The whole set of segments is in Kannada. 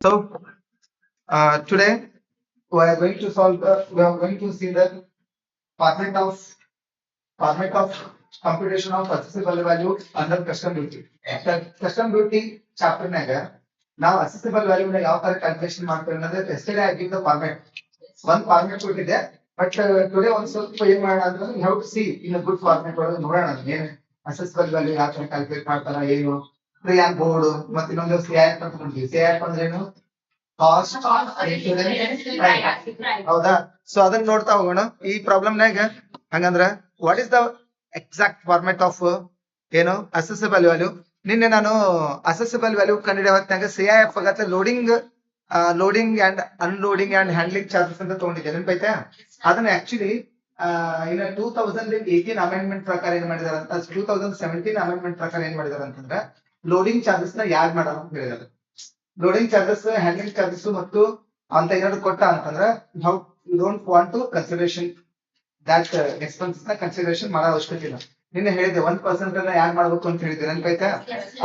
So today we are going to see the format of format of computation of accessible value under custom duty. Custom duty chapter naga now accessible value na ಯಾವ ತರ calculation ಮಾಡ್ತೀವಿ ಅನ್ನೋದು yesterday I give the format. One format ಕೊಟ್ಟಿದೆ but today ಒಂದು ಸ್ವಲ್ಪ ಏನ್ ಮಾಡೋಣ ಅಂದ್ರೆ you have to see in a good format ಒಳಗೆ ನೋಡೋಣ ಏನು accessible value ಯಾವ ತರ ಕ್ಯಾಲ್ಕುಲೇಟ್ ಮಾಡ್ತಾರ ಏನು ಫ್ರೀ ಆನ್ ಬೋರ್ಡ್ ಮತ್ತೆ ಇನ್ನೊಂದು CIF ಅಂತ ನೋಡ್ತೀವಿ CIF ಅಂದ್ರೆ ಏನು ಕಾಸ್ಟ್ ಹೌದಾ ಸೊ ಅದನ್ನ ನೋಡ್ತಾ ಹೋಗೋಣ ಈ ಪ್ರಾಬ್ಲಮ್ನಾಗ ಹಂಗಂದ್ರ what is the exact format of ಏನು ಅಸೆಸಿಬಲ್ ವ್ಯಾಲ್ಯೂ ನಿನ್ನೆ ನಾನು ಅಸೆಸಿಬಲ್ ವ್ಯಾಲ್ಯೂ ಕಂಡಿಡಿಯೋ ಹೊತ್ನಾಗ CIF ಆಗತ್ತೆ loading and unloading and handling charges ಅಂತ ತಗೊಂಡಿದ್ದೆ ನೆನಪೈತೆ ಅದನ್ನ ಆಕ್ಚುಲಿ ಇನ್ನ 2018 ಅಮೆಂಡ್ಮೆಂಟ್ ಪ್ರಕಾರ ಏನ್ ಮಾಡಿದಾರೆ ಅಂತ 2017 ಅಮೆಂಡ್ಮೆಂಟ್ ಪ್ರಕಾರ ಏನ್ ಮಾಡಿದಾರೆ ಅಂತಂದ್ರೆ ಲೋಡಿಂಗ್ ಚಾರ್ಜಸ್ ನ ಯಾರು ಮಾಡೋಣ ಅಂತ ಹೇಳಿದಾರೆ ಲೋಡಿಂಗ್ ಚಾರ್ಜಸ್ ಹ್ಯಾಂಡ್ಲಿಂಗ್ ಚಾರ್ಜಸ್ ಮತ್ತು ಅಂತ ಏನಾದ್ರು ಕೊಟ್ಟ ಅಂತಂದ್ರೆ you don't want to consideration that expenses ನ ಕನ್ಸಿಡರೇಷನ್ ಮಾಡೋ ಅವಶ್ಯಕತೆ ಇಲ್ಲ ನಿನ್ನೆ ಹೇಳಿದೆ 1% ಅನ್ನ ಯಾರು ಮಾಡ್ಬೇಕು ಅಂತ ಹೇಳಿದ್ರೆ ನೆನಪೈತಾ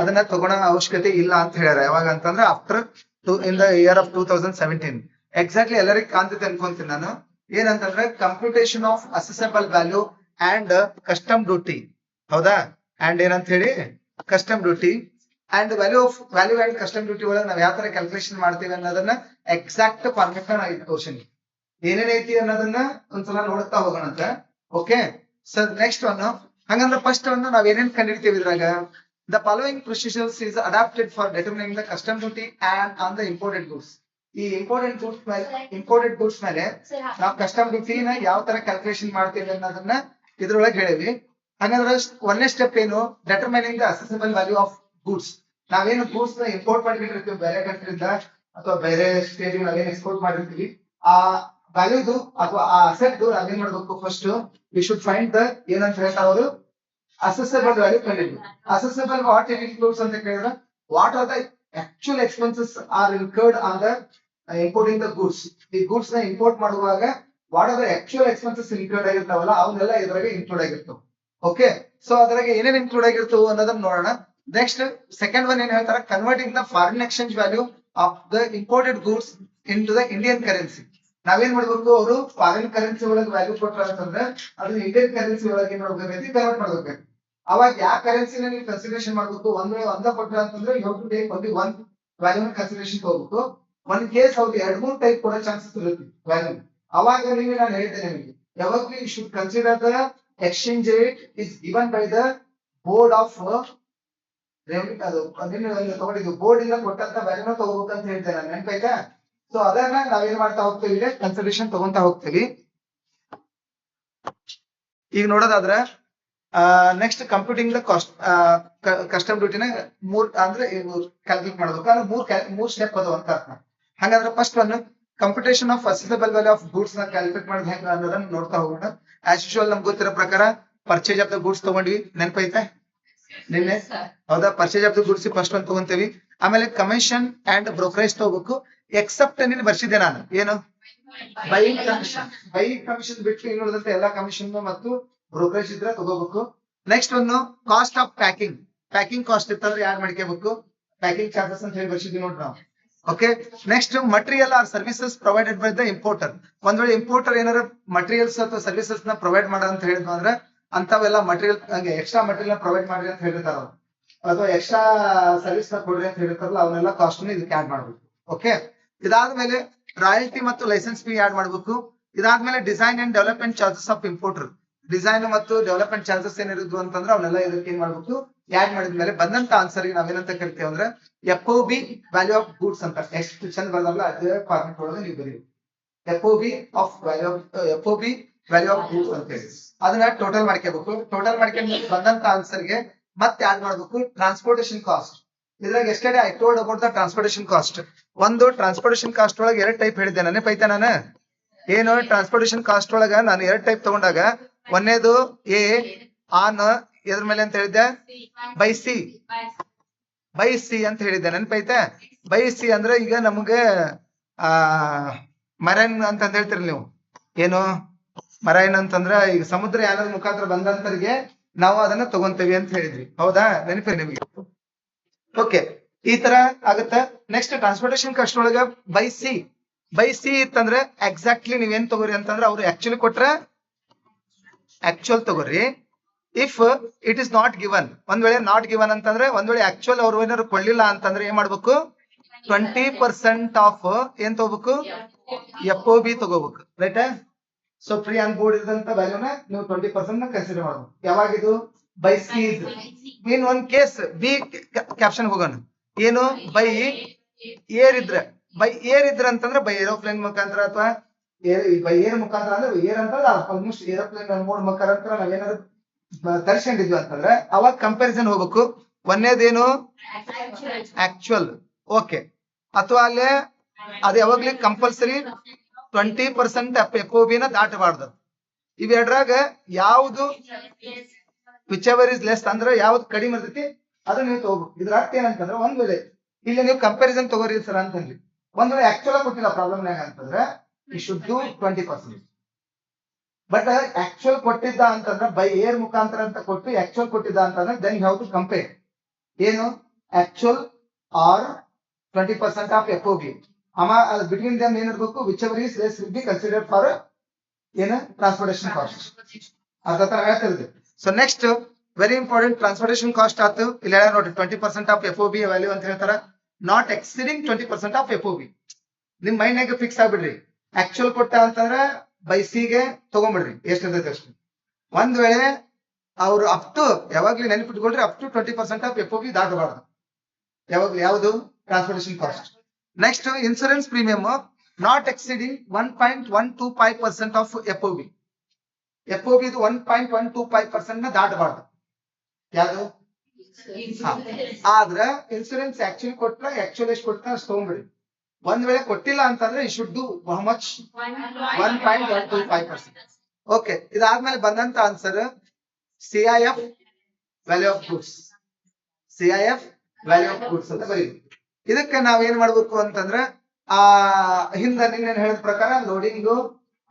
ಅದನ್ನ ತಗೊಳ್ಳೋ ಅವಶ್ಯಕತೆ ಇಲ್ಲ ಅಂತ ಹೇಳ್ಯಾರ ಯಾವಾಗ ಅಂತಂದ್ರೆ after in the year of 2017 exactly ಎಲ್ಲರಿಗೂ ಕಾಣ್ತೈತೆ ಅನ್ಕೊಂತೀನಿ ನಾನು ಏನಂತಂದ್ರೆ computation of assessable value and custom duty ಹೌದಾ ಅಂಡ್ ಏನಂತ ಹೇಳಿ custom duty and value and custom duty ಒಳಗೆ ನಾವ್ ಯಾವ ತರ ಕ್ಯಾಲ್ಕುಲೇಷನ್ ಮಾಡ್ತೀವಿ ಅನ್ನೋದನ್ನ ಎಕ್ಸಾಕ್ಟ್ ಫಾರ್ಮೆಟ್ ನ ನಾವು ತೋರ್ಸಿನಿ ಏನೇನೈತಿ ಅನ್ನೋದನ್ನ ಒಂದ್ಸಲ ನೋಡ್ತಾ ಹೋಗೋಣಂತ ಓಕೆ ಸರ್ ನೆಕ್ಸ್ಟ್ ಒನ್ ಹಂಗಂದ್ರೆ ಫಸ್ಟ್ ಒಂದು ನಾವ್ ಏನೇನ್ ಕಂಡಿಡ್ತೀವಿ ಇದ್ರಾಗ the following procedures is adapted for determining the custom duty and on the imported goods ಈ ಇಂಪೋರ್ಟೆಡ್ ಗೂಡ್ಸ್ ಮೇಲೆ ನಾವು ಕಸ್ಟಮ್ ಡ್ಯೂಟಿನ ಯಾವ ತರ ಕ್ಯಾಲ್ಕುಲೇಷನ್ ಮಾಡ್ತೀವಿ ಅನ್ನೋದನ್ನ ಇದ್ರೊಳಗೆ ಹೇಳಿವಿ ಹಾಗಂದ್ರೆ ಒಂದನೇ ಸ್ಟೆಪ್ ಏನು determining the accessible value of goods ನಾವೇನು ಗೂಡ್ಸ್ ನ ಇಂಪೋರ್ಟ್ ಮಾಡಿರ್ತೀವಿ ಬೇರೆ ಕಂಟ್ರಿಯಿಂದ ಅಥವಾ ಬೇರೆ ಸ್ಟೇಟ್ ನಾವೇನು ಎಕ್ಸ್ಪೋರ್ಟ್ ಮಾಡಿರ್ತೀವಿ ಆ ವ್ಯಾಲ್ಯೂದು ಅಥವಾ ಆ ಅಸೆಟ್ ನಾವೇನ್ ಮಾಡ್ಬೇಕು first we should find the ಏನಂತ ಹೇಳ್ತಾರೆ ಅವರು ಅಸೆಸಬಲ್ ವ್ಯಾಲ್ಯೂ ಕಂಡಿದ್ವಿ ಅಸೆಸಬಲ್ ವಾಟ್ ಇಟ್ ಇನ್ಕ್ಲೂಡ್ಸ್ ಅಂತ ಕೇಳಿದ್ರೆ what are the actual expenses are incurred on the importing the goods ಈ ಗೂಡ್ಸ್ ನ ಇಂಪೋರ್ಟ್ ಮಾಡುವಾಗ what are the actual expenses include ಆಗಿರ್ತಾವಲ್ಲ ಅವನ್ನೆಲ್ಲ ಇದ್ರಾಗೆ ಇನ್ಕ್ಲೂಡ್ ಆಗಿರ್ತಾವ ಓಕೆ ಸೊ ಅದ್ರಾಗೆ ಏನೇನ್ ಇನ್ಕ್ಲೂಡ್ ಆಗಿರ್ತಾವ ಅನ್ನೋದನ್ನ ನೋಡೋಣ ನೆಕ್ಸ್ಟ್ ಸೆಕೆಂಡ್ ಒನ್ ಏನ್ ಹೇಳ್ತಾರೆ converting the foreign exchange value of the imported goods into the Indian currency ನಾವೇನ್ ಮಾಡ್ಬೇಕು ಅವರು ಫಾರಿನ್ ಕರೆನ್ಸಿ ಒಳಗೆ ವ್ಯಾಲ್ಯೂ ಕೊಟ್ರ ಅಂತಂದ್ರೆ ಅದನ್ನ ಇಂಡಿಯನ್ ಕರೆನ್ಸಿ ಒಳಗೆ ಏನ್ ಮಾಡ್ಬೇಕು ಕನ್ವರ್ಟ್ ಮಾಡ್ಬೇಕು ಅವಾಗ ಯಾವ ಕರೆನ್ಸಿನ ನೀವು ಕನ್ಸಿಡರೇಷನ್ ಮಾಡ್ಬೇಕು ಒಂದ ಕೊಟ್ರ ಅಂತಂದ್ರೆ you to take only one value consideration ತಗೋಬೇಕು ಒಂದ್ ಕೇಸ್ ಅವ್ರು 2-3 ಟೈಪ್ ಕೊಡೋ ಚಾನ್ಸಸ್ ಇರುತ್ತೆ ವ್ಯಾಲ್ಯೂ ಅವಾಗ ನೀವು ನಾನು ಹೇಳಿದ್ದೆ ನಿಮಗೆ ಯಾವಾಗ್ಲೂ you should consider the exchange rate is given by the board of ಅದು ತಗೊಂಡಿದ್ದು ಬೋರ್ಡ್ ಇಂದ ಕೊಟ್ಟಂತ ವ್ಯಾಲ್ಯೂನ ತಗೋಬೇಕಂತ ಹೇಳ್ತೇನೆ ನಾನು ನೆನಪಾಯ್ತಾ ಸೊ ಅದನ್ನ ನಾವೇನ್ ಮಾಡ್ತಾ ಹೋಗ್ತೀವಿ ಕನ್ಸಿಡರೇಷನ್ ತಗೊಂತಾ ಹೋಗ್ತೀವಿ ಈಗ ನೋಡೋದಾದ್ರ next computing the cost custom ಡ್ಯೂಟಿನ ಮೂರ್ ಅಂದ್ರೆ ಕ್ಯಾಲ್ಕುಲೇಟ್ ಮಾಡ್ಬೇಕು ಅಂದ್ರೆ ಮೂರ್ ಸ್ಟೆಪ್ ಅದಾವ ಅಂತ ಅರ್ಥ ಹಂಗಂದ್ರೆ first one computation of accessible value of goods ನ ಕ್ಯಾಲ್ಕುಲೇಟ್ ಮಾಡೋದು ಹೆಂಗ ಅನ್ನೋದನ್ನ ನೋಡ್ತಾ ಹೋಗೋಣ ಆಸ್ ಯೂಶುವಲ್ ನಮ್ಗೆ ಗೊತ್ತಿರೋ ಪ್ರಕಾರ ಪರ್ಚೇಸ್ ಆಫ್ ದ ಗೂಡ್ಸ್ ತಗೊಂಡ್ವಿ ನೆನಪೈತೆ ನಿನ್ನೆ ಹೌದಾ purchase of the goods first ಒಂದು ತಗೊಂತೀವಿ ಆಮೇಲೆ ಕಮಿಷನ್ ಅಂಡ್ ಬ್ರೋಕರೇಜ್ ತಗೋಬೇಕು ಎಕ್ಸೆಪ್ಟ್ ನಿನ್ನ ಬರ್ಸಿದ್ದೆ ನಾನು ಏನು ಬೈ ಕಮಿಷನ್ ಬಿಟ್ಟು ಇನ್ನುಳಿದಂತೆ ಎಲ್ಲಾ ಕಮಿಷನ್ ಮತ್ತು ಬ್ರೋಕರೇಜ್ ಇದ್ರೆ ತಗೋಬೇಕು ನೆಕ್ಸ್ಟ್ ಒಂದು ಕಾಸ್ಟ್ ಆಫ್ ಪ್ಯಾಕಿಂಗ್ ಕಾಸ್ಟ್ ಇತ್ತಂದ್ರೆ ಯಾರು ಮಾಡ್ಕೋಬೇಕು ಪ್ಯಾಕಿಂಗ್ ಚಾರ್ಜಸ್ ಅಂತ ಹೇಳಿ ಬರ್ಸಿದ್ವಿ ನೋಡ್ರಿ ನಾವು okay next material or services provided by the importer ಒಂದ್ ವೇಳೆ ಇಂಪೋರ್ಟರ್ ಏನಾರ ಮಟೀರಿಯಲ್ಸ್ ಅಥವಾ ಸರ್ವಿಸಸ್ ನ ಪ್ರೊವೈಡ್ ಮಾಡ ಅಂತ ಹೇಳಿದ್ವಿ ಅಂದ್ರೆ ಅಂತವೆಲ್ಲ ಮಟೀರಿಯಲ್ ಹಂಗೆ ಎಕ್ಸ್ಟ್ರಾ ಮಟೀರಿಯಲ್ ಪ್ರೊವೈಡ್ ಮಾಡ್ರಿ ಅಂತ ಹೇಳಿರ್ತಾರ ಅಥವಾ ಎಕ್ಸ್ಟ್ರಾ ಸರ್ವಿಸ್ ನ ಕೊಡ್ರಿ ಅಂತ ಹೇಳಿರ್ತಾರಲ್ಲ ಅವನ್ನೆಲ್ಲ ಕಾಸ್ಟ್ ಇದಕ್ಕೆ ಆಡ್ ಮಾಡ್ಬೇಕು ಓಕೆ ಇದಾದ್ಮೇಲೆ ರಾಯಲ್ಟಿ ಮತ್ತು ಲೈಸೆನ್ಸ್ ಫೀ ಆಡ್ ಮಾಡ್ಬೇಕು ಇದಾದ್ಮೇಲೆ design and development charges of importer design ಮತ್ತು ಡೆವಲಪ್ಮೆಂಟ್ ಚಾರ್ಜಸ್ ಏನಿರುದು ಅಂತಂದ್ರೆ ಅವನ್ನೆಲ್ಲ ಇದಕ್ಕೆ ಏನ್ ಮಾಡ್ಬೇಕು ಆಡ್ ಮಾಡಿದ್ಮೇಲೆ ಬಂದಂತ ಆನ್ಸರ್ ನಾವೇನಂತ ಕರಿತೀವಿ ಅಂದ್ರೆ FOB ವ್ಯಾಲ್ಯೂ ಆಫ್ ಗೂಡ್ಸ್ ಅಂತ ಎಷ್ಟು ಚಂದ ಬರ್ದಾರಲ್ಲ ಅದೇ ಫಾರ್ಮೆಟ್ ಒಳಗೆ ನೀವು ಬರೀ FOB ವ್ಯಾಲ್ಯೂ ಆಫ್ ಗೂಡ್ಸ್ ಅಂತ ಹೇಳಿ ಅದನ್ನ ಟೋಟಲ್ ಮಾಡ್ಕೋಬೇಕು ಟೋಟಲ್ ಮಾಡ್ಕೊಂಡ್ಮೇಲೆ ಬಂದಂತ ಆನ್ಸರ್ಗೆ ಮತ್ತೆ ಆಡ್ ಮಾಡ್ಬೇಕು ಟ್ರಾನ್ಸ್ಪೋರ್ಟೇಷನ್ ಕಾಸ್ಟ್ ಇದ್ರಾಗ yesterday I told about the transportation cost ಒಂದು ಟ್ರಾನ್ಸ್ಪೋರ್ಟೇಷನ್ ಕಾಸ್ಟ್ ಒಳಗೆ 2 ಟೈಪ್ ಹೇಳಿದ್ದೆ ನೆನಪೈತೆ ನಾನು ಏನು ಟ್ರಾನ್ಸ್ಪೋರ್ಟೇಷನ್ ಕಾಸ್ಟ್ ಒಳಗ ನಾನು 2 ಟೈಪ್ ತಗೊಂಡಾಗ ಒಂದೇದು ಎ ಆನ್ ಎದ್ರ ಮೇಲೆ ಅಂತ ಹೇಳಿದ್ದೆ ಬೈ ಸಿ ಅಂತ ಹೇಳಿದ್ದೆ ನೆನಪೈತೆ ಬೈ ಸಿ ಅಂದ್ರೆ ಈಗ ನಮ್ಗೆ ಮರೈನ್ ಅಂತ ಹೇಳ್ತೀರಿ ನೀವು ಏನು ಮರೈನ್ ಅಂತಂದ್ರ ಈಗ ಸಮುದ್ರ ಯಾನದ ಮುಖಾಂತರ ಬಂದಂತರಿಗೆ ನಾವು ಅದನ್ನ ತಗೊಂತೀವಿ ಅಂತ ಹೇಳಿದ್ವಿ ಹೌದಾ ನೆನಪಿ ನಿಮಗೆ ಓಕೆ ಈ ತರ ಆಗುತ್ತ. ನೆಕ್ಸ್ಟ್ ಟ್ರಾನ್ಸ್ಪೋರ್ಟೇಶನ್ ಕಾಸ್ಟ್ ಒಳಗ ಬೈ ಸಿ ಇತ್ತಂದ್ರೆ ಎಕ್ಸಾಕ್ಟ್ಲಿ ನೀವೇನ್ ತಗೋರಿ ಅಂತಂದ್ರೆ ಅವ್ರು ಆಕ್ಚುಲಿ ಕೊಟ್ರ ಆಕ್ಚುಯಲ್ ತಗೋರಿ. If it is not given, ಒಂದ್ ವೇಳೆ ನಾಟ್ ಗಿವನ್ ಅಂತಂದ್ರೆ ಒಂದ್ ವೇಳೆ ಆಕ್ಚುಯಲ್ ಅವ್ರು ಏನಾದ್ರು ಕೊಡ್ಲಿಲ್ಲ ಅಂತಂದ್ರೆ ಏನ್ ಮಾಡ್ಬೇಕು, 20% ಆಫ್ ಏನ್ ತಗೋಬೇಕು, FOB ತಗೋಬೇಕು, right. So free on board ಇದ್ದಂತ ವ್ಯಾಲ್ಯೂನ ನೀವು 20% ಕನ್ಸಿಡರ್ ಮಾಡಬೇಕು. ಯಾವಾಗಿದು ಬೈ ಸಿ ಮೀನ್ ಒಂದ್ ಕೇಸ್ ಬಿ ಕ್ಯಾಪ್ಷನ್ ಹೋಗೋಣ. ಏನು ಬೈ ಏರ್ ಇದ್ರೆ ಅಂತಂದ್ರೆ ಬೈ ಏರೋಪ್ಲೇನ್ ಮುಖಾಂತರ ಅಥವಾ ಬೈ ಏರ್ ಮುಖಾಂತರ ಅಂದ್ರೆ ಏರ್ ಅಂತಂದ್ರೆ ಆಲ್ಮೋಸ್ಟ್ ಏರೋಪ್ಲೇನ್ ಮೋಡ್ ಮುಖಾಂತರ ನಾವೇನಾದ್ರು ತರ್ಸ್ಕೊಂಡಿದ್ವಿ ಅಂತಂದ್ರೆ ಅವಾಗ ಕಂಪ್ಯಾರಿಸನ್ ಹೋಗ್ಬೇಕು. ಒಂದೇದೇನು ಆಕ್ಚುಯಲ್, ಓಕೆ. ಅಥವಾ ಅಲ್ಲೇ ಅದು ಯಾವಾಗ್ಲಿ ಕಂಪಲ್ಸರಿ 20% FOB ನ ದಾಟಬಾರ್ದು. ಇವೆರಡ್ರಾಗ ಯಾವ್ದು ವಿಚ್ ಎವರ್ ಇಸ್ ಲೆಸ್ ಅಂದ್ರೆ ಯಾವ್ದು ಕಡಿಮೆ ಇರ್ತೈತಿ ಅದನ್ನ ನೀವು ತಗೋಬೇಕು. ಇದ್ರ ಅರ್ಥ ಏನಂತಂದ್ರೆ ಒಂದ್ ವೇಳೆ ಇಲ್ಲಿ ನೀವು ಕಂಪ್ಯಾರಿಸನ್ ತಗೋರಿ ಸರ್ ಅಂತಂದ್ರಿ, ಒಂದ್ ವೇಳೆ ಆಕ್ಚುಲ್ ಕೊಟ್ಟಿಲ್ಲ ಪ್ರಾಬ್ಲಮ್ ಅಂತಂದ್ರೆ you should do 20%. But actual ಕೊಟ್ಟಿದ್ದ ಅಂತಂದ್ರೆ ಬೈ ಏರ್ ಮುಖಾಂತರ ಅಂತ ಕೊಟ್ಟು ಆಕ್ಚುಯಲ್ ಕೊಟ್ಟಿದ್ದ ಅಂತಂದ್ರೆ then you have to compare ಏನು actual are 20% of FOB. Between them ಏನಿರ್ಬೇಕು, whichever is less will be considered for ಏನು ಟ್ರಾನ್ಸ್ಪೋರ್ಟೇಶನ್ ಕಾಸ್ಟ್. ಅದ ತರ ಹೇಳ್ತಿರ್ತೀವಿ. So next very important transportation cost ಆಯ್ತು. ಇಲ್ಲಿ ಹೇಳ ನೋಡ್ರಿ 20% ಆಫ್ FOB ವ್ಯಾಲ್ಯೂ ಅಂತ ಹೇಳ್ತಾರ. Not exceeding 20% of FOB. ನಿಮ್ ಮೈಂಡ್ ನಾಗ ಫಿಕ್ಸ್ ಆಗ್ಬಿಡ್ರಿ. ಆಕ್ಚುಯಲ್ ಕೊಟ್ಟ ಅಂತಂದ್ರೆ ಬೈ ಸಿಗೆ ತಗೊಂಡ್ಬಿಡ್ರಿ ಎಷ್ಟಿರ್ತೈತೆ ಅಷ್ಟು. ಒಂದ್ ವೇಳೆ ಅವ್ರು ಅಪ್ ಟು ಯಾವಾಗ್ಲೂ ನೆನಪಿಟ್ಕೊಳ್ರಿ ಅಪ್ ಟು 20% ಆಫ್ FOB ದಾಟಬಾರ್ದು ಯಾವಾಗ್ಲೂ. ಯಾವುದು transportation cost. Next insurance premium not exceeding 1.125% of FOB. FOB ಇದು 1.125% ನ ದಾಟಬಾರ್ದು. ಯಾವುದು ಆದ್ರ ಇನ್ಸೂರೆನ್ಸ್ ಆಕ್ಚುಲಿ ಕೊಟ್ರ ಆಕ್ಚುಲಿ ಎಷ್ಟು ಕೊಟ್ಟ ಅಷ್ಟು ತಗೊಂಡ್ಬಿಡಿ. ಒಂದ್ ವೇಳೆ ಕೊಟ್ಟಿಲ್ಲ ಅಂತಂದ್ರೆ you should do how much 1.125%. Okay. ಇದಾದ್ಮೇಲೆ ಬಂದಂತ answer CIF value of goods. CIF value of goods ಅಂತ ಬರೀಬೇಕು. ಇದಕ್ಕೆ ನಾವ್ ಏನ್ ಮಾಡ್ಬೇಕು ಅಂತಂದ್ರೆ ಹಿಂದ ನಿನ್ನೆ ಹೇಳಿದ ಪ್ರಕಾರ loading,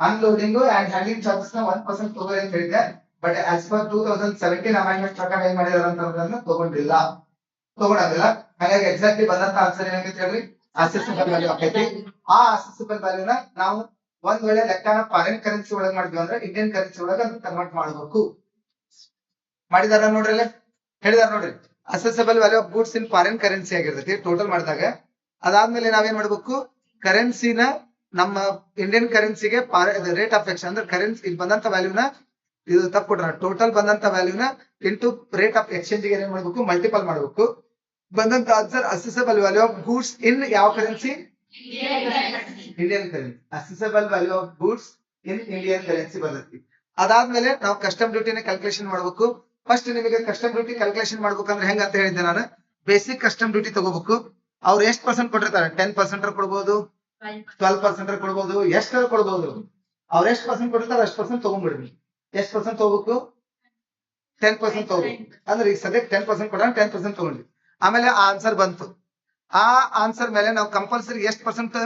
unloading and handling charges ನ 1% ತಗೋರಿ ಅಂತ ಹೇಳಿದೆ. ಬಟ್ ಆಸ್ ಪರ್ 2017 ಅಮೆಂಡ್ಮೆಂಟ್ ಪ್ರಕಾರ ಏನ್ ಮಾಡಿದಾರೆ ಅಂತಂದ್ರೆ ತಗೊಂಡಿಲ್ಲ. ಹಾಗಾಗಿ ಎಕ್ಸಾಕ್ಟ್ಲಿ ಬಂದಂತ ಆನ್ಸರ್ ಏನಾಗೈತೆ ಹೇಳ್ರಿ, ಅಸೆಸಿಬಲ್ ವ್ಯಾಲ್ಯೂ ಆಕೈತಿ. ಆ ಅಸೆಸಿಬಲ್ ವ್ಯಾಲ್ಯೂನ ನಾವು ಒಂದ್ ವೇಳೆ ಲೆಕ್ಕನ ಫಾರಿನ್ ಕರೆನ್ಸಿ ಒಳಗೆ ಮಾಡಿದ್ವಿ ಅಂದ್ರೆ ಇಂಡಿಯನ್ ಕರೆನ್ಸಿ ಒಳಗೆ ಕನ್ವರ್ಟ್ ಮಾಡಬೇಕು. ಮಾಡಿದಾರ ನೋಡ್ರಿ, ಹೇಳಿದಾರ ನೋಡ್ರಿ. Assessable value of goods in foreign currency ಆಗಿರ್ತೈತಿ ಟೋಟಲ್ ಮಾಡಿದಾಗ. ಅದಾದ್ಮೇಲೆ ನಾವೇನ್ ಮಾಡ್ಬೇಕು, ಕರೆನ್ಸಿನ ನಮ್ಮ ಇಂಡಿಯನ್ ಕರೆನ್ಸಿಗೆ ರೇಟ್ ಆಫ್ ಎಕ್ಸ್ಚೇಂಜ್ ಅಂದ್ರೆ ಕರೆನ್ಸಿ ಇಲ್ಲಿ ಬಂದಂತ ವ್ಯಾಲ್ಯೂನ ಇದು ತಪ್ಪು ಕೊಟ್ರ ಟೋಟಲ್ ಬಂದಂತ ವ್ಯಾಲ್ಯೂನ ಇಂಟು ರೇಟ್ ಆಫ್ ಎಕ್ಸ್ಚೇಂಜ್ ಗೆ ಏನ್ ಮಾಡ್ಬೇಕು, ಮಲ್ಟಿಪಲ್ ಮಾಡ್ಬೇಕು. ಬಂದಂತ answer assessable value of goods in ಯಾವ currency, Indian currency. Assessable value of goods in Indian currency ಬರ್ತೈತಿ. ಅದಾದ್ಮೇಲೆ ನಾವು ಕಸ್ಟಮ್ ಡ್ಯೂಟಿನ ಕ್ಯಾಲ್ಕುಲೇಷನ್ ಮಾಡ್ಬೇಕು. ಫಸ್ಟ್ ನಿಮಗೆ ಕಸ್ಟಮ್ ಡ್ಯೂಟಿ ಕ್ಯಾಲ್ಕುಲೇಷನ್ ಮಾಡ್ಬೇಕಂದ್ರೆ ಹೆಂಗ ಅಂತ ಹೇಳಿದ್ದೆ ನಾನು, ಬೇಸಿಕ್ ಕಸ್ಟಮ್ ಡ್ಯೂಟಿ ತಗೋಬೇಕು. ಅವ್ರು ಎಷ್ಟು ಪರ್ಸೆಂಟ್ ಕೊಟ್ಟಿರ್ತಾರೆ, 10% ಕೊಡ್ಬೋದು, 12% ಕೊಡ್ಬೋದು, ಎಷ್ಟಾದ್ರು ಕೊಡ್ಬೋದು. ಅವ್ರ ಎಷ್ಟು ಪರ್ಸೆಂಟ್ ಕೊಟ್ಟಿರ್ತಾರೆ ಅಷ್ಟು ಪರ್ಸೆಂಟ್ ತಗೊಂಡ್ಬಿಡ್ರಿ. ಎಷ್ಟು ಪರ್ಸೆಂಟ್ ತಗೋಬೇಕು, 10% ತಗೋಬೇಕು. ಅಂದ್ರೆ ಈಗ ಸದ್ಯಕ್ಕೆ 10% ಕೊಡೋಣ, 10% ತಗೊಂಡ್ರಿ. ಆಮೇಲೆ ಆ ಆನ್ಸರ್ ಬಂತು. ಆ ಆನ್ಸರ್ ಮೇಲೆ ನಾವು ಕಂಪಲ್ಸರಿ ಎಷ್ಟು ಪರ್ಸೆಂಟ್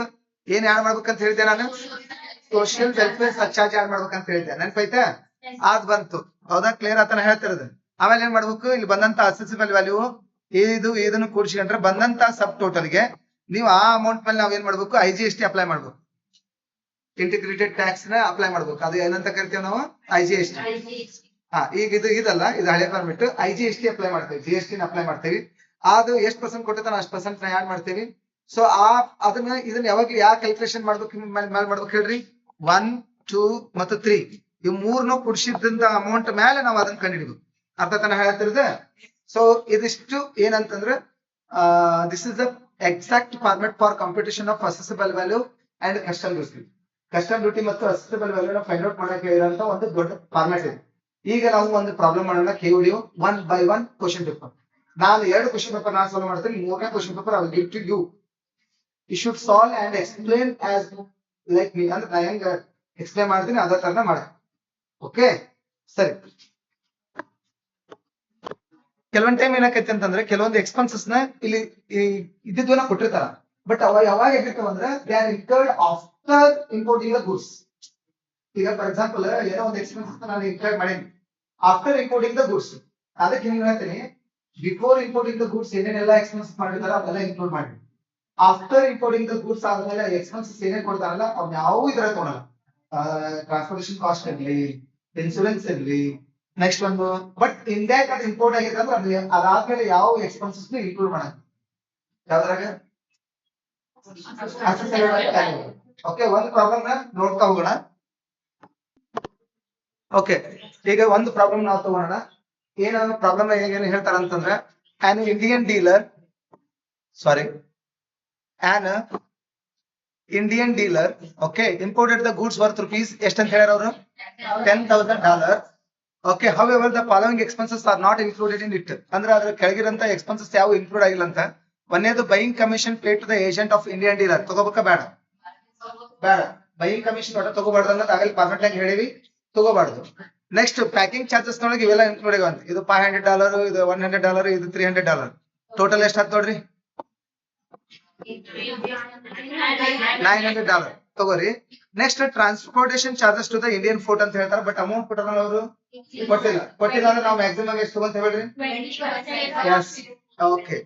ಏನ್ ಆಡ್ ಮಾಡ್ಬೇಕಂತ ಹೇಳಿದೆ ನಾನು, ಸೋಷಿಯಲ್ ವೆಲ್ಫೇರ್ ಸರ್ಚಾರ್ಜ್ ಆಡ್ ಮಾಡ್ಬೇಕಂತ ಹೇಳಿದ್ದೆ, ನೆನಪೈತಾ? ಅದ್ ಬಂತು. ಹೌದಾ? ಕ್ಲಿಯರ್ ಆತನ ಹೇಳ್ತಿರೋದು. ಆಮೇಲೆ ಏನ್ ಮಾಡ್ಬೇಕು, ಇಲ್ಲಿ ಬಂದಂತ ಅಸೆಸಿಬಲ್ ವ್ಯಾಲ್ಯೂ ಇದನ್ನು ಕೂಡಿಸಿಕೊಂಡ್ರೆ ಬಂದಂತ ಸಬ್ ಟೋಟಲ್ಗೆ ನೀವು ಆ ಅಮೌಂಟ್ ಮೇಲೆ ನಾವ್ ಏನ್ ಮಾಡ್ಬೇಕು, IGST ಅಪ್ಲೈ ಮಾಡ್ಬೇಕು. ಇಂಟಿಗ್ರೇಟೆಡ್ ಟ್ಯಾಕ್ಸ್ ನ ಅಪ್ಲೈ ಮಾಡ್ಬೇಕು. ಅದು ಏನಂತ ಕರಿತೀವಿ ನಾವು, IGST. ಈಗ ಇದಲ್ಲ, ಇದು ಹಳೆ ಫಾರ್ಮೆಟ್. IGST ಅಪ್ಲೈ ಮಾಡ್ತೇವೆ, GST ನ ಅಪ್ಲೈ ಮಾಡ್ತೇವೆ. ಅದು ಎಷ್ಟು ಪರ್ಸೆಂಟ್ ಕೊಟ್ಟಿರ್ತಾನೆ ಅಷ್ಟು ಪರ್ಸೆಂಟ್ ನ ಆಡ್ ಮಾಡ್ತೇವಿ. ಸೊ ಇದನ್ನ ಯಾವಾಗ್ಲೂ ಯಾವ ಕ್ಯಾಲ್ಕುಲೇಷನ್ ಮಾಡ್ಬೇಕು ಮಾಡ್ಬೇಕು ಹೇಳ್ರಿ, 1, 2 ಮತ್ತು 3 ಇವ್ ಮೂರ್ನು ಕುಡಿಸಿದ್ದಂತ ಅಮೌಂಟ್ ಮೇಲೆ ನಾವು ಅದನ್ನ ಕಂಡುಹಿಡಿಬೇಕು. ಅರ್ಥ ತಾನ ಹೇಳ್ತಿರೋದು? ಸೊ ಇದಿಷ್ಟು ಏನಂತಂದ್ರೆ this is the exact format for computation of accessible value and custom duty. Custom duty ಮತ್ತು ಅಸೆಸಿಬಲ್ ವ್ಯಾಲ್ಯೂ ಫೈಂಡ್ ಔಟ್ ಮಾಡಕ್ಕೆ ಇರುವಂತ ಒಂದು ದೊಡ್ಡ ಫಾರ್ಮೆಟ್ ಇದೆ. ಈಗ ನಾವು ಒಂದು ಪ್ರಾಬ್ಲಮ್ ಮಾಡೋಣ. KOD 1 by 1 question paper. ನಾನು 2 ಕ್ವಶನ್ ಪೇಪರ್ ನಾನು ಸಾಲ್ವ್ ಮಾಡ್ತೀನಿ. 3ನೇ question paper I will give to you. You should solve and explain as like me. ಅಂದ್ರೆ ನಾನು ಹೆಂಗ ಎಕ್ಸ್ಪ್ಲೇನ್ ಮಾಡ್ತೀನಿ ಅದೇ ತರ ಮಾಡಿ. ಓಕೆ, ಸರಿ. ಕೆಲವೊಂದ್ ಟೈಮ್ ಏನಾಕೈತಿ ಅಂತಂದ್ರೆ ಕೆಲವೊಂದು ಎಕ್ಸ್ಪೆನ್ಸಸ್ ನ ಇಲ್ಲಿ ಇದ್ದಿದ್ವನ್ನ ಕೊಟ್ಟಿರ್ತಾರ. ಬಟ್ ಅವ ಯಾವಾಗ ಆಗಿರ್ತಾವ ಅಂದ್ರೆ they are incurred after importing the goods. ಈಗ ಫಾರ್ ಎಕ್ಸಾಂಪಲ್ ಏನೋ ಒಂದು ಎಕ್ಸ್ಪೆನ್ಸಸ್ ನಾನು ಇನ್ಕರ್ಡ್ ಮಾಡೀನಿ ಆಫ್ಟರ್ ಇಂಪೋರ್ಟಿಂಗ್ ದ ಗೂಡ್ಸ್. ಅದಕ್ಕೆ ನಿಮ್ಗೆ ಹೇಳ್ತೀನಿ, ಬಿಫೋರ್ ಇಂಪೋರ್ಟಿಂಗ್ ದ ಗೂಡ್ಸ್ ಏನೇನೆಲ್ಲ ಎಕ್ಸ್ಪೆನ್ಸ್ ಮಾಡಿರ್ತಾರ ಅವೆಲ್ಲ ಇನ್ಕ್ಲೂಡ್ ಮಾಡಿ. ಆಫ್ಟರ್ ಇಂಪೋರ್ಟಿಂಗ್ ದ ಗೂಡ್ಸ್ ಆದ್ಮೇಲೆ ಎಕ್ಸ್ಪೆನ್ಸಸ್ ಏನೇ ಕೊಡ್ತಾರಲ್ಲ ಅವ್ನ ಯಾವ ಇದ್ರ ತೊಗೊಳಲ್ಲ. ಟ್ರಾನ್ಸ್ಪೋರ್ಟೇಷನ್ ಕಾಸ್ಟ್ ಇರ್ಲಿ, ಇನ್ಸೂರೆನ್ಸ್ ಇರ್ಲಿ, ನೆಕ್ಸ್ಟ್ ಒಂದು ಬಟ್ ಇಂಡಿಯಾಕ್ ಅದು ಇಂಪೋರ್ಟ್ ಆಗಿದೆ ಅಂದ್ರೆ ಅದಾದ್ಮೇಲೆ ಯಾವ ಎಕ್ಸ್ಪೆನ್ಸಸ್ ಇನ್ಕ್ಲೂಡ್ ಮಾಡಲ್ಲ. ಯಾವ್ದ್ರಾಗ ಓಕೆ, ಒಂದು ಪ್ರಾಬ್ಲಮ್ ನ ನೋಡ್ತಾ ಹೋಗೋಣ. ಓಕೆ, ಈಗ ಒಂದು ಪ್ರಾಬ್ಲಮ್ ನಾವು ತಗೋಣ. ಏನು ಪ್ರಾಬ್ಲಮ್ ಏನು ಹೇಳ್ತಾರ ಅಂತಂದ್ರೆ on Indian dealer okay imported the goods worth rupees ಎಷ್ಟು ಅಂತ ಹೇಳ್ಯಾರ ಅವರು $10,000. Okay, however the following expenses are not included in it. ಅಂದ್ರೆ ಅದ್ರ ಕೆಳಗಿರಂತ ಎಕ್ಸ್ಪೆನ್ಸಸ್ ಯಾವ ಇನ್ಕ್ಲೂಡ್ ಆಗಿಲ್ಲ ಅಂತ. ಒಂದೇದು buying commission paid to the agent of Indian dealer. ತಗೋಬೇಕಾ ಬೇಡ? ಬೇಡ. ಬೈಯಿಂಗ್ ಕಮಿಷನ್ ಒಟ್ಟ ತಗೋಬಾರ್ದು ಅನ್ನೋದು ಆಗಲಿ ಪರ್ಫೆಕ್ಟ್ ಆಗಿ ಹೇಳಿವಿ, ತಗೋಬಾರ್ದು. ನೆಕ್ಸ್ಟ್ ಪ್ಯಾಕಿಂಗ್ ಚಾರ್ಜಸ್ ನೊಳಗೆ ಇವೆಲ್ಲ ಇನ್ಕ್ಲೂಡ್ ಆಗಿವೆ ಅಂತ. ಇದು $500, ಇದು $100, ಇದು $300. ಟೋಟಲ್ ಎಷ್ಟು ಆಯ್ತು ನೋಡ್ರಿ? $900 ತಗೋರಿ. Next transportation charges to the Indian port ಅಂತ ಹೇಳ್ತಾರೆ, ಬಟ್ ಅಮೌಂಟ್ ಕೊಟ್ಟಾರ ಅವರು ಕೊಟ್ಟಿಲ್ಲ ಅಂದ್ರೆ ನಾವು ಮ್ಯಾಕ್ಸಿಮಮ್ ಎಷ್ಟು ತಗೊಂತ ಹೇಳ್ರಿ? Okay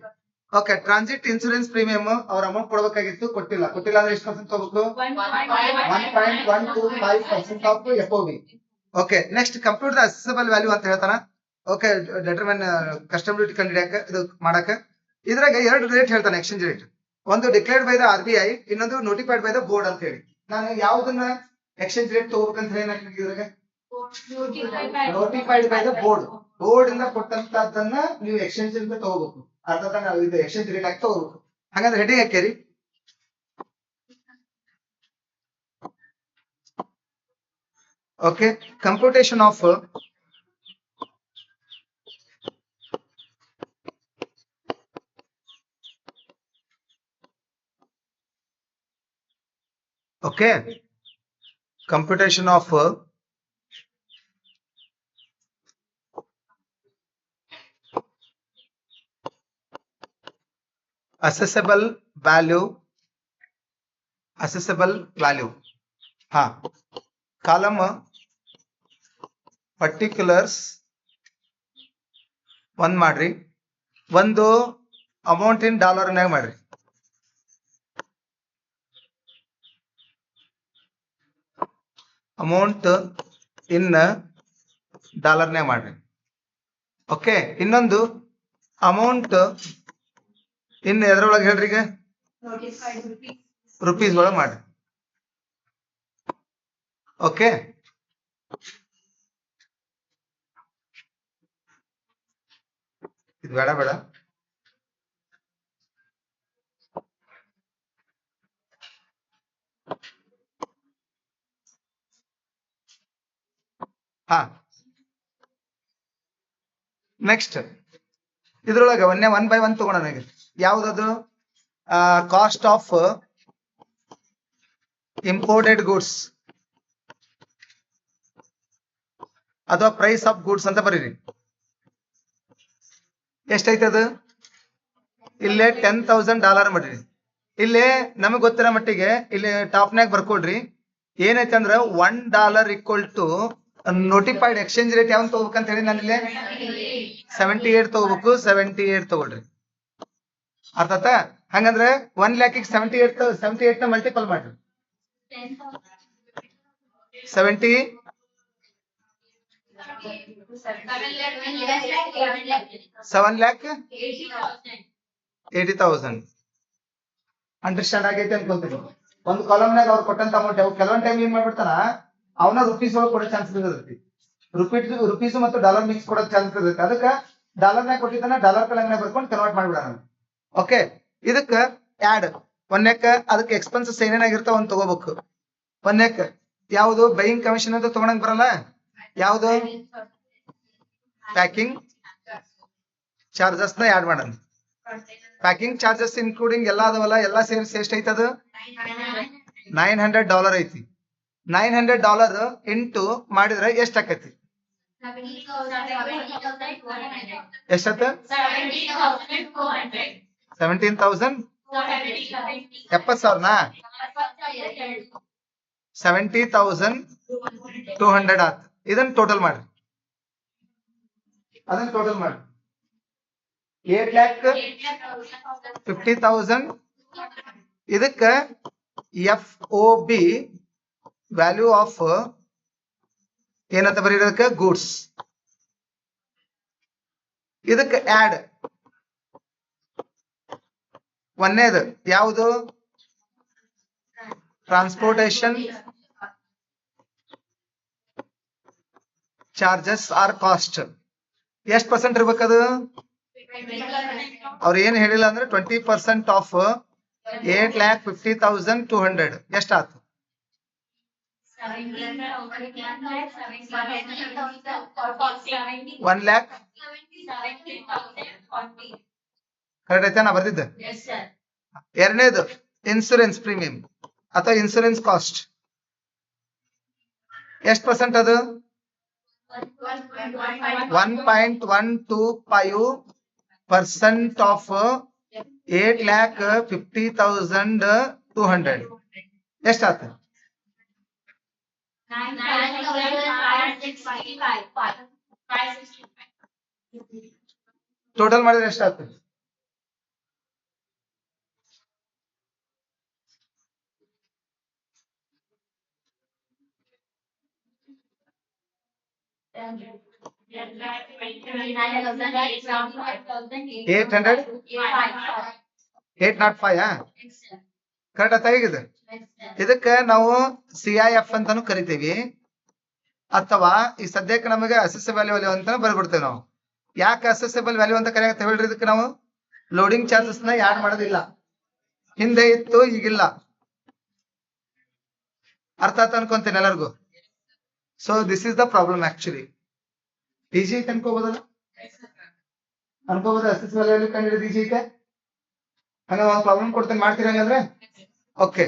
okay. Transit insurance premium ಅವ್ರ ಅಮೌಂಟ್ ಕೊಡಬೇಕಾಗಿತ್ತು, ಕೊಟ್ಟಿಲ್ಲ ಅಂದ್ರೆ ಎಷ್ಟು ಪರ್ಸೆಂಟ್ ತಗೋಬೇಕು? 1.125% of FOB. Okay, next compute the assessable value ಅಂತ ಹೇಳ್ತಾನ. ಓಕೆ, ಡೆಟರ್ಮಿನ್ ಕಸ್ಟಮ್ ಡ್ಯೂಟಿ ಕಂಡಿಡಿಯಾಕ ಇದು ಮಾಡಕ ಇದ್ರಾಗ ಎರಡು ರೇಟ್ ಹೇಳ್ತಾನೆ, ಎಕ್ಸ್ಚೇಂಜ್ ರೇಟ್. ಒಂದು ಡಿಕ್ಲೇರ್ಡ್ ಬೈ ದ RBI, ಇನ್ನೊಂದು ನೋಟಿಫೈಡ್ ಬೈ ದ ಬೋರ್ಡ್ ಅಂತ ಹೇಳಿ. ನಾನು ಯಾವ್ದನ್ನ ಎಕ್ಸ್ಚೇಂಜ್ ರೇಟ್ ತಗೋಬೇಕಂತ ಹೇಳಿ ಇದ್ರಾಗ ನೋಟಿಫೈಡ್ ಬೈ ದ ಬೋರ್ಡ್ ಇಂದ ಕೊಟ್ಟಂತದನ್ನ ನೀವು ಎಕ್ಸ್ಚೇಂಜ್ ಅಂತ ತಗೋಬೇಕು. ಅರ್ಥಾತ್ ನಾವು ಇದು ಎಕ್ಸ್ಚೇಂಜ್ ರೇಟ್ ಆಗಿ ತಗೋಬೇಕು. ಹಂಗಂದ್ರೆ ಹೆಡಿಂಗ್ ಹಾಕ್ಯಾರಿ. Okay, computation of computation of assessable value column particulars ಒಂದ್ ಮಾಡ್ರಿ, ಒಂದು ಅಮೌಂಟ್ ಇನ್ ಡಾಲರ್ನಾಗ ಮಾಡ್ರಿ. ಅಮೌಂಟ್ ಇನ್ ಡಾಲರ್ನಾಗ ಮಾಡ್ರಿ. ಓಕೆ, ಇನ್ನೊಂದು ಅಮೌಂಟ್ ಇನ್ ಎದ್ರೊಳಗೆ ಹೇಳ್ರಿ, ಈಗ ರುಪೀಸ್ ಒಳಗೆ ಮಾಡ್ರಿ. ಓಕೆ, ಇದು ಬೇಡ ಹಾ. ನೆಕ್ಸ್ಟ್ ಇದ್ರೊಳಗೆ ಒನ್ ಬೈ ಒನ್ ತಗೋಣ. ಯಾವ್ದದು? ಕಾಸ್ಟ್ ಆಫ್ ಇಂಪೋರ್ಟೆಡ್ ಗೂಡ್ಸ್ ಅಥವಾ ಪ್ರೈಸ್ ಆಫ್ ಗೂಡ್ಸ್ ಅಂತ ಬರೀರಿ. ಎಷ್ಟೈತೆ ಅದು? ಇಲ್ಲೇ $10,000 ಮಾಡಿರಿ. ಇಲ್ಲೇ ನಮಗ್ ಗೊತ್ತಿರೋ ಮಟ್ಟಿಗೆ ಇಲ್ಲಿ ಟಾಪ್ನಾಗ ಬರ್ಕೊಡ್ರಿ. ಏನೈತೆ ಅಂದ್ರ $1 equal to notified exchange rate ಯಾವನ್ ತಗೋಬೇಕಂತ ಹೇಳಿ ನಾನು ಇಲ್ಲೇ 78 ತಗೋಬೇಕು. 78 ತಗೊಳ್ರಿ. ಅರ್ಥಾತ? ಹಂಗಂದ್ರೆ 1 lakhಗೆ 78 ನ ಮಲ್ಟಿಪಲ್ ಮಾಡ್ರಿ. 70 7,80,000 ಅಂಡರ್ಸ್ಟ್ಯಾಂಡ್ ಆಗೈತೆ ಅನ್ಕೊಂತೀನಿ. ಒಂದು ಕಾಲಮ್ನಾಗ ಅವ್ರು ಕೊಟ್ಟಂತ ಅಮೌಂಟ್ ಕೆಲವೊಂದ್ ಟೈಮ್ ಏನ್ ಮಾಡ್ಬಿಡ್ತಾನ ಅವನ ರುಪೀಸ್ ಒಳಗೆ ಕೊಡೋ ಚಾನ್ಸಸ್ ಇರ್ತೈತಿ. ರುಪೀಸ್ ಮತ್ತು ಡಾಲರ್ ಮಿಕ್ಸ್ ಕೊಡೋ ಚಾನ್ಸಸ್ ಇರ್ತೈತಿ. ಅದಕ್ಕೆ ಡಾಲರ್ನಾಗ ಕೊಟ್ಟಿದ್ದಾನ ಡಾಲರ್ ಕಲಂಗ್ನಾಗ ಬರ್ಕೊಂಡು ಕನ್ವರ್ಟ್ ಮಾಡ್ಬಿಡೋಣ. ಓಕೆ, ಇದಕ್ಕ ಆಡ್ ಒಂದಕ್ಕ ಅದಕ್ಕೆ ಎಕ್ಸ್ಪೆನ್ಸಸ್ ಏನೇನಾಗಿರ್ತಾವ ಅಂತ ತಗೋಬೇಕು. ಒಂದಕ್ಕ ಯಾವುದು ಬೈಯಿಂಗ್ ಕಮಿಷನ್ ಅಂತ ತಗೊಳಕ್ ಬರಲ್ಲ. ಯಾವುದು? ಪ್ಯಾಕಿಂಗ್ ಚಾರ್ಜಸ್ ನ ಆಡ್ ಮಾಡೋಣ. ಪ್ಯಾಕಿಂಗ್ ಚಾರ್ಜಸ್ ಇನ್ಕ್ಲೂಡಿಂಗ್ ಎಲ್ಲ ಅದವಲ್ಲ, ಎಲ್ಲ ಸೇರಿಸಿ ಎಷ್ಟು ಐತದ? $900 ಐತಿ. $900 ಇಂಟು ಮಾಡಿದ್ರೆ ಎಷ್ಟ್ ಆಕೈತಿ? ಎಷ್ಟತ್ತ? 17,000 70,000 70,200 ಆತ್. ಇದನ್ನ ಟೋಟಲ್ ಮಾಡ್ರಿ. 8,50,000 ಇದಕ್ಕ FOB ವ್ಯಾಲ್ಯೂ ಆಫ್ ಏನಂತ ಬರೀದಕ್ಕ ಗೂಡ್ಸ್. ಇದಕ್ಕೆ ಆಡ್ ಒಂದೇದು ಯಾವುದು ಟ್ರಾನ್ಸ್ಪೋರ್ಟೇಶನ್ ಚಾರ್ಜಸ್ ಆರ್ ಕಾಸ್ಟ್. ಎಷ್ಟು ಪರ್ಸೆಂಟ್ ಇರ್ಬೇಕದು? ಅವ್ರು ಏನ್ ಹೇಳಿಲ್ಲ ಅಂದ್ರೆ 20% ಆಫ್ 8,50,200 ಎಷ್ಟಾಯ್ತು? 1,00,000 ಕರೆಕ್ಟ್ ಐತೆ ನಾ ಬರ್ದಿದ್ದೆ. ಎರಡನೇದು ಇನ್ಸೂರೆನ್ಸ್ ಪ್ರೀಮಿಯಂ ಅಥವಾ ಇನ್ಸೂರೆನ್ಸ್ ಕಾಸ್ಟ್ ಎಷ್ಟು ಪರ್ಸೆಂಟ್ ಅದು? 1.125% ಆಫ್ 8,50,200 ಎಷ್ಟಾಯ್ತು? ಟೋಟಲ್ ಮಾಡಿದ್ರೆ ಎಷ್ಟಾಯ್ತು? ಕರೆಕ್ಟ್ ಆಯ್ತಾ? ಹೇಗಿದೆ? ಇದಕ್ಕ ನಾವು CIF ಅಂತಾನು ಕರಿತೀವಿ ಅಥವಾ ಈ ಸದ್ಯಕ್ಕೆ ನಮಗೆ ಅಸೆಸಬಲ್ ವ್ಯಾಲ್ಯೂ ಅಂತ ಬರ್ಬಿಡ್ತೇವೆ ನಾವು. ಯಾಕೆ ಅಸೆಸಬಲ್ ವ್ಯಾಲ್ಯೂ ಅಂತ ಕರೆಯತ್ತೆ ಹೇಳ್ರಿ? ಇದಕ್ಕೆ ನಾವು ಲೋಡಿಂಗ್ ಚಾರ್ಜಸ್ ನ ಯಾಡ್ ಮಾಡೋದಿಲ್ಲ. ಹಿಂದೆ ಇತ್ತು, ಈಗಿಲ್ಲ. ಅರ್ಥ ಆಯ್ತು ಅನ್ಕೊಂತೇನೆ ಎಲ್ಲರಿಗೂ. So this is the problem actually. Easy ಐತೆ ಅನ್ಕೋಬೋದಲ್ಲ? ಅನ್ಕೋಬೋದ? ಅಸೆಸಬಲ್ ವ್ಯಾಲ್ಯೂ ಕಂಡು ಹಿಡಿದು ಈಜಿ ಐತೆ. ಹಂಗ ಒಂದು ಪ್ರಾಬ್ಲಮ್ ಕೊಡ್ತೇನೆ, ಮಾಡ್ತೀರ ಹಂಗಂದ್ರೆ? ಓಕೆ.